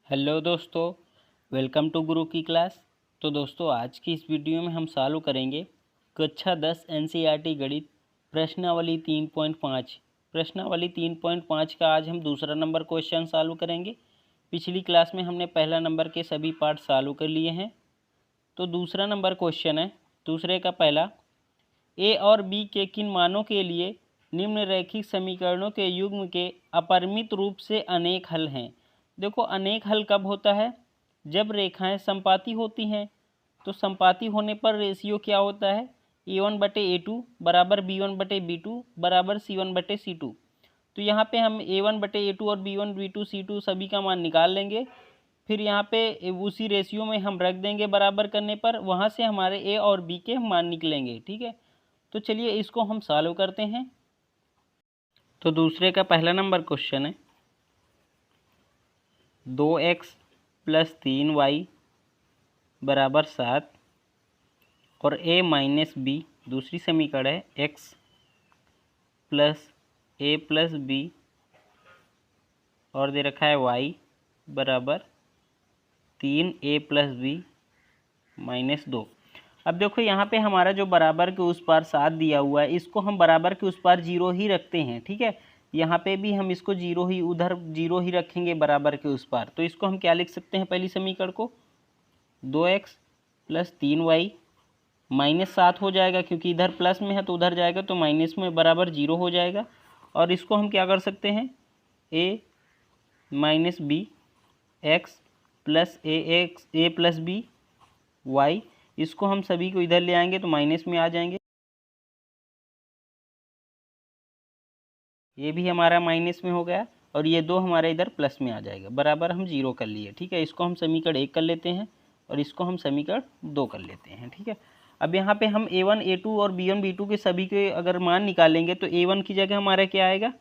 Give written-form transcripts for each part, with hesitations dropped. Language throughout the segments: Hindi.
हेलो दोस्तों, वेलकम टू गुरु की क्लास। तो दोस्तों, आज की इस वीडियो में हम सॉल्व करेंगे कक्षा 10 एनसीईआरटी गणित प्रश्नावली 3.5। प्रश्नावली 3.5 का आज हम दूसरा नंबर क्वेश्चन सॉल्व करेंगे। पिछली क्लास में हमने पहला नंबर के सभी पार्ट सॉल्व कर लिए हैं। तो दूसरा नंबर क्वेश्चन है, दूसरे का पहला, ए और बी के किन मानों के लिए निम्नरेखिक समीकरणों के युग्म के अपरिमित रूप से अनेक हल हैं। देखो, अनेक हल कब होता है? जब रेखाएं समपाती होती हैं। तो समपाती होने पर रेशियो क्या होता है? a1/a2 बराबर b1/b2 बराबर c1/c2। तो यहाँ पे हम a1/a2 और b1b2 c2 सभी का मान निकाल लेंगे। फिर यहाँ पे उसी रेशियो में हम रख देंगे बराबर करने पर, वहाँ से हमारे a और b के मान निकलेंगे। ठीक है, तो चलिए इसको हम सॉल्व करते हैं। तो दूसरे का पहला नंबर क्वेश्चन है, 2x + 3y बराबर 7 और a - b दूसरी समीकरण है, x + a + b और दे रखा है y बराबर 3a + b - 2। अब देखो, यहाँ पे हमारा जो बराबर के उस पार 7 दिया हुआ है, इसको हम बराबर के उस पार 0 ही रखते हैं। ठीक है, यहाँ पे भी हम इसको 0 ही, उधर 0 ही रखेंगे बराबर के उस पार। तो इसको हम क्या लिख सकते हैं? पहली समीकरण को 2x + 3y -7 हो जाएगा, क्योंकि इधर प्लस में है तो उधर जाएगा तो माइनस में बराबर 0 हो जाएगा। और इसको हम क्या कर सकते हैं? a - b x + a + b y, इसको हम सभी को इधर ले आएंगे तो माइनस में आ जाएंगे। ये भी हमारा माइनस में हो गया और ये दो हमारे इधर प्लस में आ जाएगा, बराबर हम 0 कर लिए। ठीक है, इसको हम समीकरण 1 कर लेते हैं और इसको हम समीकरण 2 कर लेते हैं। ठीक है, अब यहाँ पे हम a1 a2 और b1 b2 के सभी के अगर मान निकालेंगे तो a1 की जगह हमारा क्या आएगा?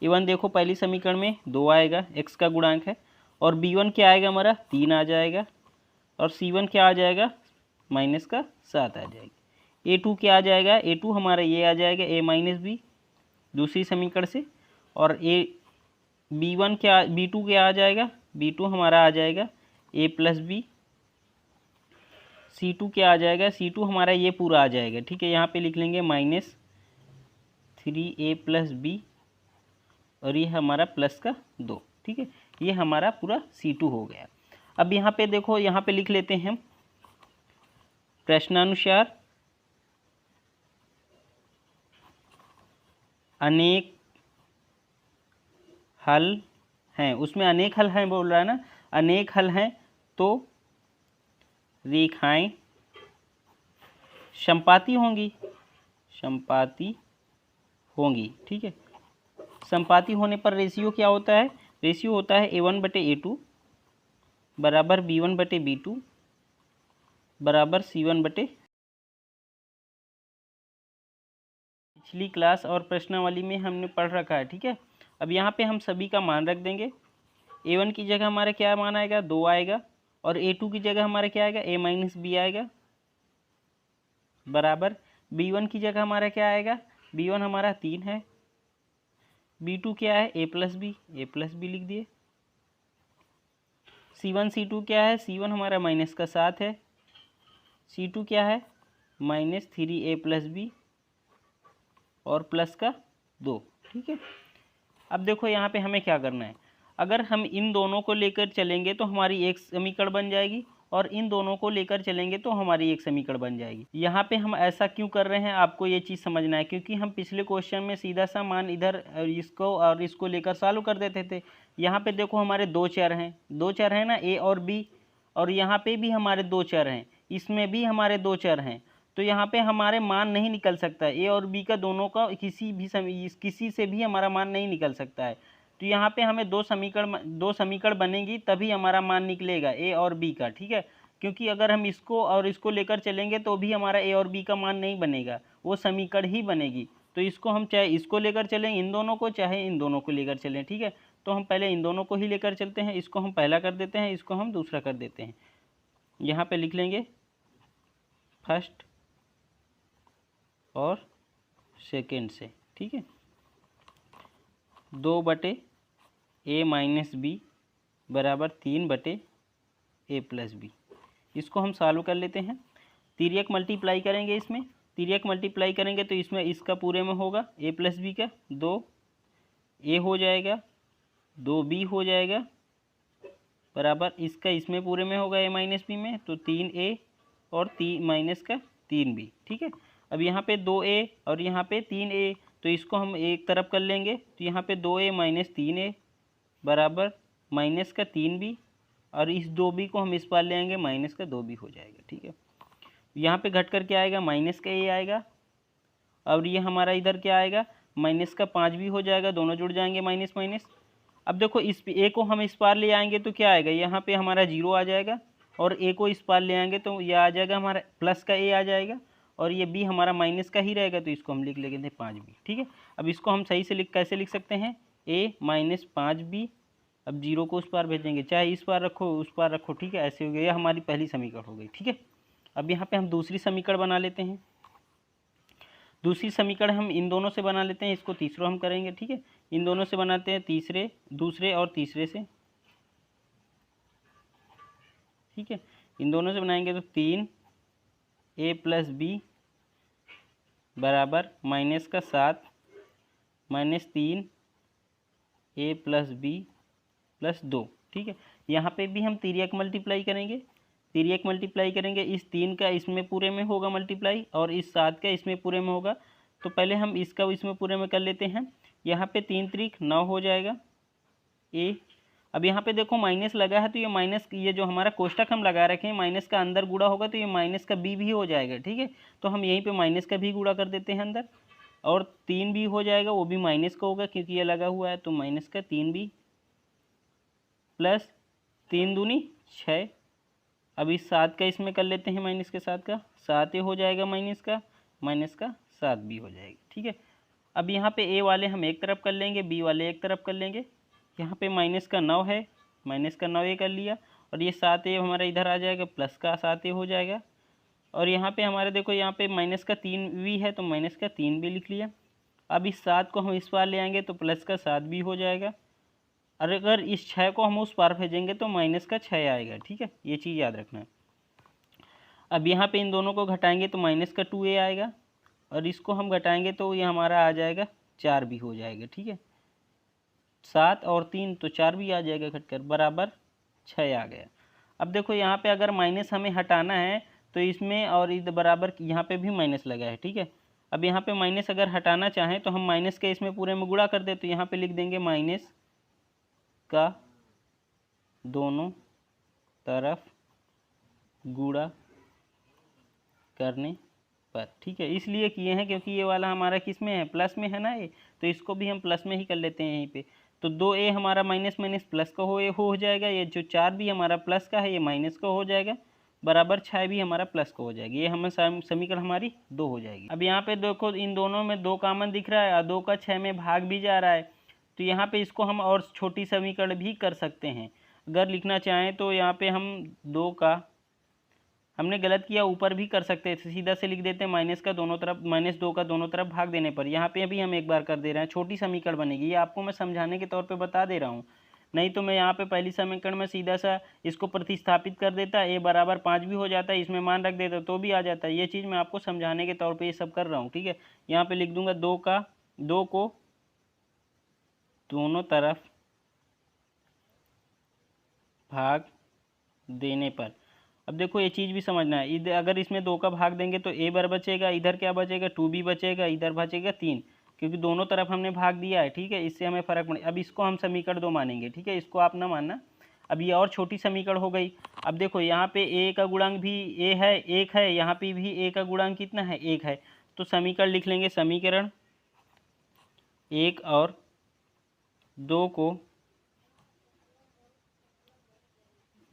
a1 देखो, पहली समीकरण में 2 आएगा, x का गुणांक है। और b1 क्या आएगा? हमारा 3 आ जाएगा। और c1 क्या आ जाएगा? -7 आ जाएगी। a2 क्या आ जाएगा? a2 हमारा ये आ जाएगा a - b दूसरी समीकरण से। और b1 क्या, b2 क्या आ जाएगा? b2 हमारा आ जाएगा a + b। c2 क्या आ जाएगा? c2 हमारा ये पूरा आ जाएगा। ठीक है, यहाँ पे लिख लेंगे -3a + b और ये हमारा प्लस का 2। ठीक है, ये हमारा पूरा c2 हो गया। अब यहाँ पे देखो, यहाँ पे लिख लेते हैं हम प्रश्नानुसार अनेक हल हैं। उसमें अनेक हल हैं बोल रहा है ना, अनेक हल हैं तो रेखाएं समपाती होंगी, समपाती होंगी। ठीक है, समपाती होने पर रेशियो क्या होता है? रेशियो होता है a1/a2 बराबर b1/b2 बराबर c1/। पिछली क्लास और प्रश्नावली में हमने पढ़ रखा है। ठीक है, अब यहाँ पे हम सभी का मान रख देंगे। a1 की जगह हमारा क्या मान आएगा? 2 आएगा। और a2 की जगह हमारा क्या आएगा? a - b आएगा बराबर b1 की जगह हमारा क्या आएगा? b1 हमारा 3 है। b2 क्या है? a + b लिख दिए। c1 c2 क्या है? c1 हमारा -7 है। c2 क्या है? -3a + b और प्लस का 2। ठीक है, अब देखो यहाँ पे हमें क्या करना है। अगर हम इन दोनों को लेकर चलेंगे तो हमारी एक समीकरण बन जाएगी, और इन दोनों को लेकर चलेंगे तो हमारी एक समीकरण बन जाएगी। यहाँ पे हम ऐसा क्यों कर रहे हैं, आपको ये चीज़ समझना है, क्योंकि हम पिछले क्वेश्चन में सीधा सा मान इधर इसको और इसको लेकर सॉल्व कर देते थे। यहाँ पे देखो, हमारे दो चर हैं ना, ए और बी। और यहाँ पे भी हमारे दो चर हैं, इसमें भी हमारे दो चर हैं। तो यहाँ पे हमारे मान नहीं निकल सकता है, ए और बी का दोनों का किसी से भी हमारा मान नहीं निकल सकता है। तो यहाँ पे हमें दो समीकरण बनेगी, तभी हमारा मान निकलेगा ए और बी का। ठीक है, क्योंकि अगर हम इसको और इसको लेकर चलेंगे तो भी हमारा ए और बी का मान नहीं बनेगा, वो समीकरण ही बनेगी। तो इसको हम चाहे इसको लेकर चलें इन दोनों को, चाहे इन दोनों को लेकर चलें। ठीक है, तो हम पहले इन दोनों को ही लेकर चलते हैं। इसको हम पहला कर देते हैं, इसको हम दूसरा कर देते हैं। यहाँ पे लिख लेंगे फर्स्ट और सेकेंड से। ठीक है, 2/a - b बराबर 3/a+b। इसको हम सॉल्व कर लेते हैं। तिर्यक मल्टीप्लाई करेंगे, इसमें तिर्यक मल्टीप्लाई करेंगे तो इसमें इसका पूरे में होगा a+b का 2a हो जाएगा, 2b हो जाएगा, बराबर इसका इसमें पूरे में होगा a-b में तो 3a और माइनस का 3b। ठीक है, अब यहाँ पे 2a और यहाँ पे 3a, तो इसको हम एक तरफ कर लेंगे तो यहाँ पे 2a माइनस 3a बराबर माइनस का 3b, और इस 2b को हम इस पार ले आएंगे, माइनस का 2b हो जाएगा। ठीक है, यहाँ पे घट कर क्या आएगा, माइनस का a आएगा, और ये हमारा इधर क्या आएगा, माइनस का 5b हो जाएगा, दोनों जुड़ जाएंगे माइनस माइनस। अब देखो इस a को हम इस पार ले आएंगे तो क्या आएगा, यहाँ पे हमारा 0 आ जाएगा, और a को इस पार ले आएंगे तो ये आ जाएगा हमारा प्लस का a आ जाएगा, और ये b हमारा माइनस का ही रहेगा, तो इसको हम लिख लेंगे 5b। ठीक है, अब इसको हम सही से कैसे लिख सकते हैं, a माइनस 5b, अब 0 को उस पार भेजेंगे, चाहे इस पार रखो उस पार रखो। ठीक है, ऐसे हो गया, यह हमारी पहली समीकरण हो गई। ठीक है, अब यहाँ पे हम दूसरी समीकरण बना लेते हैं। दूसरी समीकरण हम इन दोनों से बना लेते हैं, इसको तीसरा हम करेंगे। ठीक है, इन दोनों से बनाते हैं, दूसरे और तीसरे से। ठीक है, इन दोनों से बनाएंगे तो 3a+b बराबर माइनस का 7 माइनस 3a+b+2। ठीक है, यहाँ पे भी हम तिर्यक मल्टीप्लाई करेंगे, तिर्यक मल्टीप्लाई करेंगे, इस 3 का इसमें पूरे में होगा मल्टीप्लाई, और इस 7 का इसमें पूरे में होगा। तो पहले हम इसका इसमें पूरे में कर लेते हैं। यहाँ पे 3 त्रिक 9 हो जाएगा a। अब यहाँ पे देखो माइनस लगा है, तो ये माइनस, ये जो हमारा कोष्टक हम लगा रखे हैं, माइनस का अंदर गुणा होगा तो ये माइनस का b भी हो जाएगा। ठीक है, तो हम यहीं पे माइनस का भी गुणा कर देते हैं अंदर, और 3b हो जाएगा, वो भी माइनस का होगा क्योंकि ये लगा हुआ है, तो माइनस का 3b प्लस 3 दूनी 6। अब इस 7 का इसमें कर लेते हैं, माइनस के 7 का 7a हो जाएगा, माइनस का 7b हो जाएगी। ठीक है, अब यहाँ पे a वाले हम एक तरफ कर लेंगे, b वाले एक तरफ कर लेंगे। यहाँ पे माइनस का 9 है, माइनस का 9a कर लिया, और ये 7a हमारा इधर आ जाएगा, प्लस का 7a हो जाएगा। और यहाँ पे हमारे देखो यहाँ पे माइनस का 3b है, तो माइनस का 3b लिख लिया। अब इस 7 को हम इस पार ले आएंगे तो प्लस का 7b हो जाएगा, और अगर इस 6 को हम उस पार भेजेंगे तो माइनस का 6 आएगा। ठीक है, ये चीज़ याद रखना है। अब यहाँ पे इन दोनों को घटाएंगे तो माइनस का 2a आएगा, और इसको हम घटाएंगे तो ये हमारा आ जाएगा 4b हो जाएगा। ठीक है, 7 और 3 तो 4b आ जाएगा घटकर, बराबर 6 आ गया। अब देखो यहाँ पे अगर माइनस हमें हटाना है तो इसमें और इधर बराबर यहाँ पे भी माइनस लगा है। ठीक है, अब यहाँ पे माइनस अगर हटाना चाहें तो हम माइनस के इसमें पूरे में गुणा कर दे, तो यहाँ पे लिख देंगे माइनस का दोनों तरफ गुणा करने पर। ठीक है, इसलिए किए हैं क्योंकि ये वाला हमारा किस में है, प्लस में है ना ये, तो इसको भी हम प्लस में ही कर लेते हैं यहीं पे। तो 2a हमारा माइनस माइनस प्लस का हो जाएगा, ये जो 4 भी हमारा प्लस का है ये माइनस का हो जाएगा, बराबर 6 भी हमारा प्लस का हो जाएगा। ये हमें समीकरण हमारी 2 हो जाएगी। अब यहाँ पे देखो इन दोनों में 2 कॉमन दिख रहा है, और 2 का 6 में भाग भी जा रहा है, तो यहाँ पे इसको हम और छोटी समीकरण भी कर सकते हैं अगर लिखना चाहें तो। यहाँ पे हम 2 का, हमने गलत किया, ऊपर भी कर सकते हैं, सीधा से लिख देते हैं माइनस का दोनों तरफ, -2 का दोनों तरफ भाग देने पर। यहाँ पे भी हम एक बार कर दे रहे हैं, छोटी समीकरण बनेगी, ये आपको मैं समझाने के तौर पे बता दे रहा हूँ। नहीं तो मैं यहाँ पे पहली समीकरण में सीधा सा इसको प्रतिस्थापित कर देता, a बराबर 5 भी हो जाता है, इसमें मान रख देता तो भी आ जाता है। ये चीज़ मैं आपको समझाने के तौर पर ये सब कर रहा हूँ। ठीक है, यहाँ पर लिख दूंगा 2 को दोनों तरफ भाग देने पर। अब देखो ये चीज़ भी समझना है, इधर अगर इसमें 2 का भाग देंगे तो a बार बचेगा, इधर क्या बचेगा 2b बचेगा, इधर बचेगा 3, क्योंकि दोनों तरफ हमने भाग दिया है। ठीक है, इससे हमें फ़र्क पड़े। अब इसको हम समीकरण 2 मानेंगे। ठीक है, इसको आप ना मानना। अब ये और छोटी समीकरण हो गई। अब देखो यहाँ पे a का गुणांक भी a है, 1 है, यहाँ पे भी a का गुणांक कितना है 1 है, तो समीकरण लिख लेंगे, समीकरण 1 और 2 को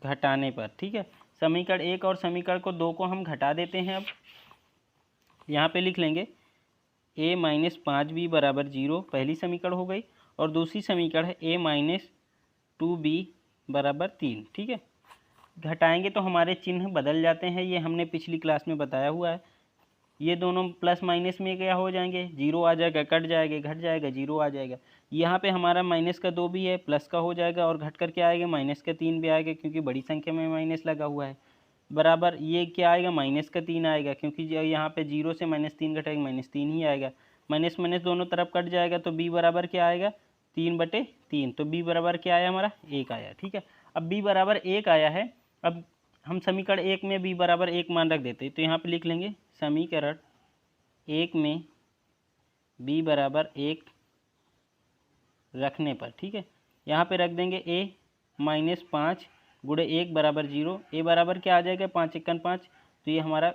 घटाने पर। ठीक है, समीकरण 1 और समीकरण को 2 को हम घटा देते हैं। अब यहाँ पे लिख लेंगे a माइनस 5b बराबर 0, पहली समीकरण हो गई, और दूसरी समीकरण है a माइनस 2b बराबर 3। ठीक है, घटाएंगे तो हमारे चिन्ह बदल जाते हैं, ये हमने पिछली क्लास में बताया हुआ है। ये दोनों प्लस माइनस में क्या हो जाएंगे, जीरो आ जाएगा, कट जाएगा, घट जाएगा, जीरो आ जाएगा। यहाँ पे हमारा माइनस का 2 भी है, प्लस का हो जाएगा, और घट कर क्या आएगा, माइनस का 3 भी आएगा, क्योंकि बड़ी संख्या में माइनस लगा हुआ है। बराबर ये क्या आएगा, माइनस का 3 आएगा, क्योंकि यहाँ पे जीरो से -3 घटेगा, -3 ही आएगा। माइनस माइनस दोनों तरफ कट जाएगा, तो b बराबर क्या आएगा, 3/3। तो b बराबर क्या आया हमारा, 1 आया। ठीक है, अब b बराबर 1 आया है। अब हम समीकरण 1 में b बराबर 1 मान रख देते हैं, तो यहाँ पे लिख लेंगे समीकरण 1 में b बराबर 1 रखने पर, ठीक है, यहाँ पे रख देंगे a -5 गुणे 1 बराबर 0। a बराबर क्या आ जाएगा, 5 × 5, तो ये हमारा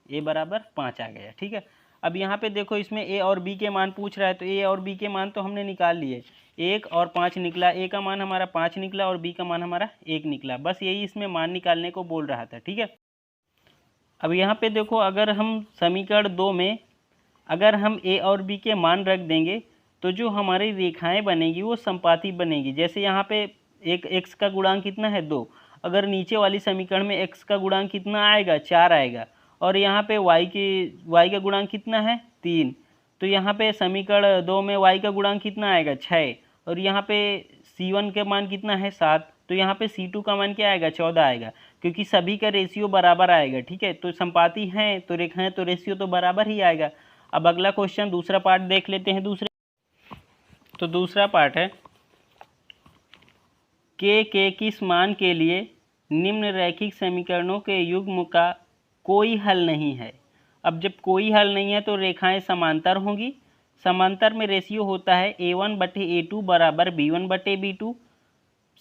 a बराबर 5 आ गया। ठीक है, अब यहाँ पे देखो इसमें a और b के मान पूछ रहा है, तो a और b के मान तो हमने निकाल लिए, 1 और 5 निकला, a का मान हमारा 5 निकला और b का मान हमारा 1 निकला, बस यही इसमें मान निकालने को बोल रहा था। ठीक है, अब यहाँ पे देखो अगर हम समीकरण 2 में अगर हम a और b के मान रख देंगे तो जो हमारी रेखाएं बनेगी वो संपाती बनेगी। जैसे यहाँ पे एक x का गुणांक कितना है, 2, अगर नीचे वाली समीकरण में x का गुणांक कितना आएगा, 4 आएगा, और यहाँ पे y का गुणांक कितना है, 3, तो यहाँ पे समीकरण 2 में y का गुणांक कितना आएगा, 6, और यहाँ पे c1 का मान कितना है, 7, तो यहाँ पे c2 का मान क्या आएगा, 14 आएगा, क्योंकि सभी का रेशियो बराबर आएगा। ठीक है, तो संपाती हैं तो रेखाएं तो रेशियो तो बराबर ही आएगा। अब अगला क्वेश्चन दूसरा पार्ट देख लेते हैं। तो दूसरा पार्ट है के किस मान के लिए निम्न रैखिक समीकरणों के युग्म का कोई हल नहीं है। अब जब कोई हल नहीं है तो रेखाएं समांतर होंगी। समांतर में रेशियो होता है a1/a2 बराबर b1/b2।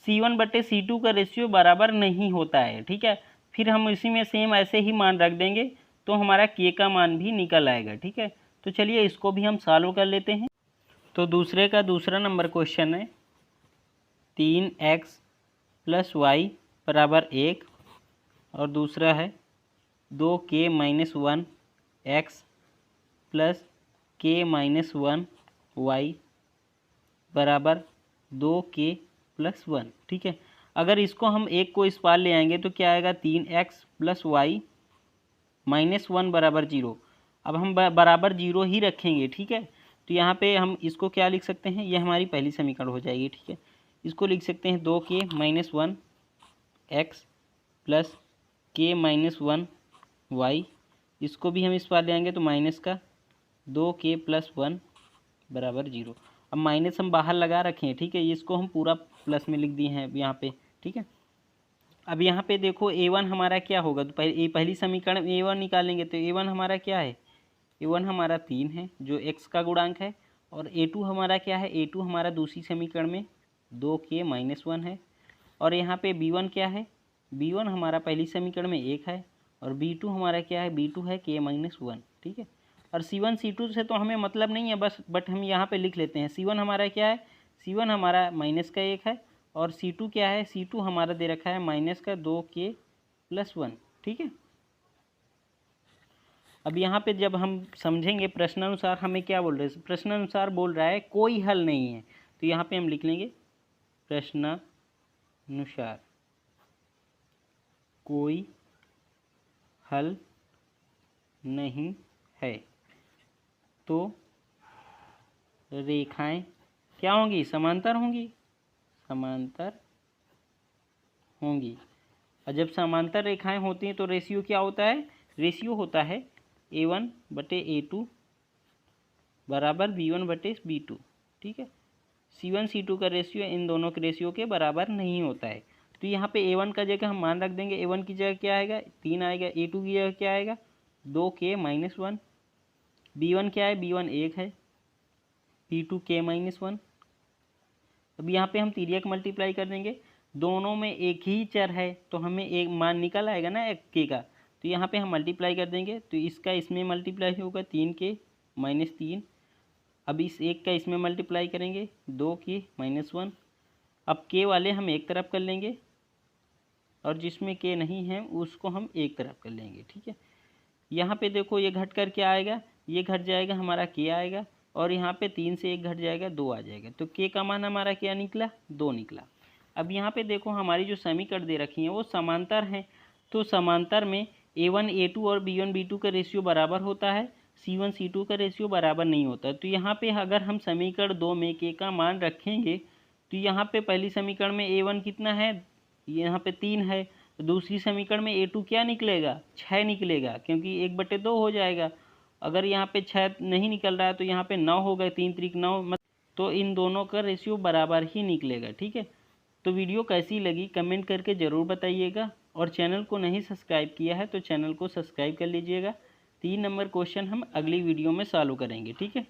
c1/c2 का रेशियो बराबर नहीं होता है। ठीक है, फिर हम इसी में सेम ऐसे ही मान रख देंगे तो हमारा k का मान भी निकल आएगा। ठीक है, तो चलिए इसको भी हम सॉल्व कर लेते हैं। तो दूसरा नंबर क्वेश्चन है 3x + y बराबर 1, और दूसरा है 2k - 1x + k - 1y बराबर 2k + 1। ठीक है, अगर इसको हम एक को इस पार ले आएंगे तो क्या आएगा, 3x + y - 1 बराबर 0। अब हम बराबर 0 ही रखेंगे। ठीक है, तो यहाँ पे हम इसको क्या लिख सकते हैं, ये हमारी पहली समीकरण हो जाएगी। ठीक है, इसको लिख सकते हैं 2k - 1x + k - 1y, इसको भी हम इस पार ले आएंगे तो माइनस का 2k + 1 बराबर 0। अब माइनस हम बाहर लगा रखे हैं। ठीक है, इसको हम पूरा प्लस में लिख दिए हैं यहाँ पे। ठीक है, अब यहाँ पे देखो a1 हमारा क्या होगा, तो पहली समीकरण में a1 निकालेंगे, तो a1 हमारा क्या है, a1 हमारा 3 है जो x का गुणांक है, और a2 हमारा क्या है, a2 हमारा दूसरी समीकरण में 2k - 1 है, और यहाँ पे b1 क्या है, b1 हमारा पहली समीकरण में 1 है, और b2 हमारा क्या है, b2 है k - 1। ठीक है, और c1 c2 से तो हमें मतलब नहीं है बस, बट हम यहाँ पे लिख लेते हैं। c1 हमारा क्या है, c1 हमारा -1 है, और c2 क्या है, c2 हमारा दे रखा है -2k + 1। ठीक है, अब यहाँ पे जब हम समझेंगे प्रश्नानुसार हमें क्या बोल रहे हैं, प्रश्नानुसार बोल रहा है कोई हल नहीं है, तो यहाँ पे हम लिख लेंगे प्रश्नानुसार कोई हल नहीं है, तो रेखाएं क्या होंगी, समांतर होंगी, समांतर होंगी। और जब समांतर रेखाएं होती हैं तो रेशियो क्या होता है, रेशियो होता है a1/a2 बराबर b1/b2। ठीक है, c1 c2 का रेशियो इन दोनों के रेशियो के बराबर नहीं होता है। तो यहाँ पे a1 का जगह हम मान रख देंगे, a1 की जगह क्या आएगा, 3 आएगा, a2 की जगह क्या आएगा, 2k - 1, b1 क्या है, b1 1 है, b2 k - 1। अब यहाँ पे हम तिर्यक मल्टीप्लाई कर देंगे, दोनों में एक ही चर है तो हमें एक मान निकल आएगा ना एक k का, तो यहाँ पे हम मल्टीप्लाई कर देंगे, तो इसका इसमें मल्टीप्लाई होगा 3k - 3। अब इस एक का इसमें मल्टीप्लाई करेंगे 2k - 1। अब k वाले हम एक तरफ कर लेंगे और जिसमें k नहीं है उसको हम एक तरफ कर लेंगे। ठीक है, यहाँ पे देखो ये घट कर क्या आएगा, ये घट जाएगा हमारा k आएगा, और यहाँ पे 3 से 1 घट जाएगा 2 आ जाएगा, तो k का मान हमारा क्या निकला, 2 निकला। अब यहाँ पे देखो हमारी जो समीकरण दे रखी है वो समांतर हैं, तो समांतर में A1 A2 और B1 B2 का रेशियो बराबर होता है, C1 C2 का रेशियो बराबर नहीं होता। तो यहाँ पे अगर हम समीकरण 2 में K का मान रखेंगे तो यहाँ पे पहली समीकरण में A1 कितना है, यहाँ पे 3 है। तो दूसरी समीकरण में A2 क्या निकलेगा, 6 निकलेगा, क्योंकि 1/2 हो जाएगा। अगर यहाँ पे 6 नहीं निकल रहा है तो यहाँ पे 9 हो गए, 3 3 9, तो इन दोनों का रेशियो बराबर ही निकलेगा। ठीक है, तो वीडियो कैसी लगी कमेंट करके ज़रूर बताइएगा, और चैनल को नहीं सब्सक्राइब किया है तो चैनल को सब्सक्राइब कर लीजिएगा। 3 नंबर क्वेश्चन हम अगली वीडियो में सॉल्व करेंगे। ठीक है।